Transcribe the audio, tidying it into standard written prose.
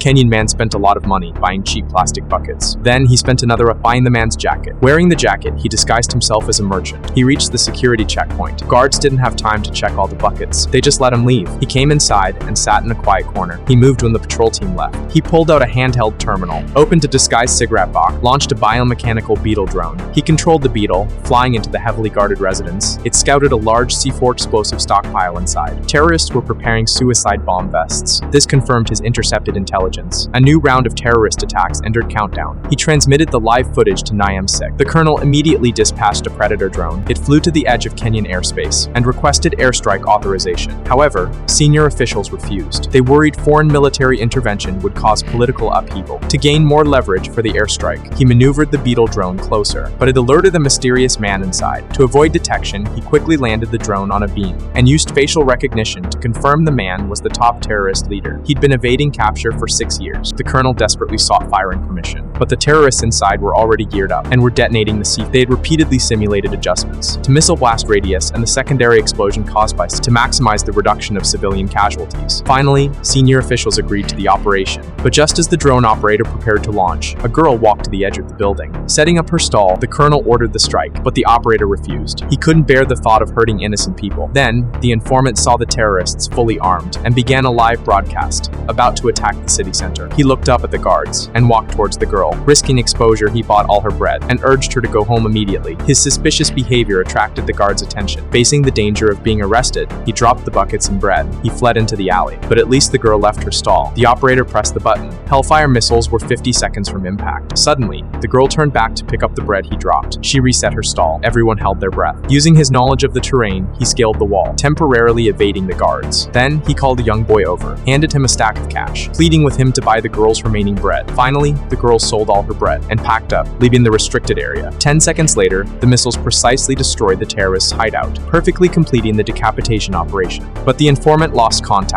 Kenyan man spent a lot of money buying cheap plastic buckets. Then he spent another buying the man's jacket. Wearing the jacket, he disguised himself as a merchant. He reached the security checkpoint. Guards didn't have time to check all the buckets. They just let him leave. He came inside and sat in a quiet corner. He moved when the patrol team left. He pulled out a handheld terminal, opened a disguised cigarette box, launched a biomechanical beetle drone. He controlled the beetle, flying into the heavily guarded residence. It scouted a large C4 explosive stockpile inside. Terrorists were preparing suicide bomb vests. This confirmed his intercepted intelligence. A new round of terrorist attacks entered countdown. He transmitted the live footage to Nyamsik. The colonel immediately dispatched a Predator drone. It flew to the edge of Kenyan airspace and requested airstrike authorization. However, senior officials refused. They worried foreign military intervention would cause political upheaval. To gain more leverage for the airstrike, he maneuvered the beetle drone closer, but it alerted the mysterious man inside. To avoid detection, he quickly landed the drone on a beam and used facial recognition to confirm the man was the top terrorist leader. He'd been evading capture for 6 years. The colonel desperately sought firing permission, but the terrorists inside were already geared up and were detonating the C4. They had repeatedly simulated adjustments to missile blast radius and the secondary explosion caused by to maximize the reduction of civilian casualties. Finally, senior officials agreed to the operation, but just as the drone operator prepared to launch, a girl walked to the edge of the building. Setting up her stall, the colonel ordered the strike, but the operator refused. He couldn't bear the thought of hurting innocent people. Then, the informant saw the terrorists fully armed and began a live broadcast, about to attack the city center. He looked up at the guards and walked towards the girl. Risking exposure, he bought all her bread and urged her to go home immediately. His suspicious behavior attracted the guards' attention. Facing the danger of being arrested, he dropped the buckets and bread. He fled into the alley, but at least the girl left her stall. The operator pressed the button. Hellfire missiles were 50 seconds from impact. Suddenly, the girl turned back to pick up the bread he dropped. She reset her stall. Everyone held their breath. Using his knowledge of the terrain, he scaled the wall, temporarily evading the guards. Then, he called a young boy over, handed him a stack of cash, pleading with him to buy the girl's remaining bread. Finally, the girl sold all her bread and packed up, leaving the restricted area. 10 seconds later, the missiles precisely destroyed the terrorists' hideout, perfectly completing the decapitation operation. But the informant lost contact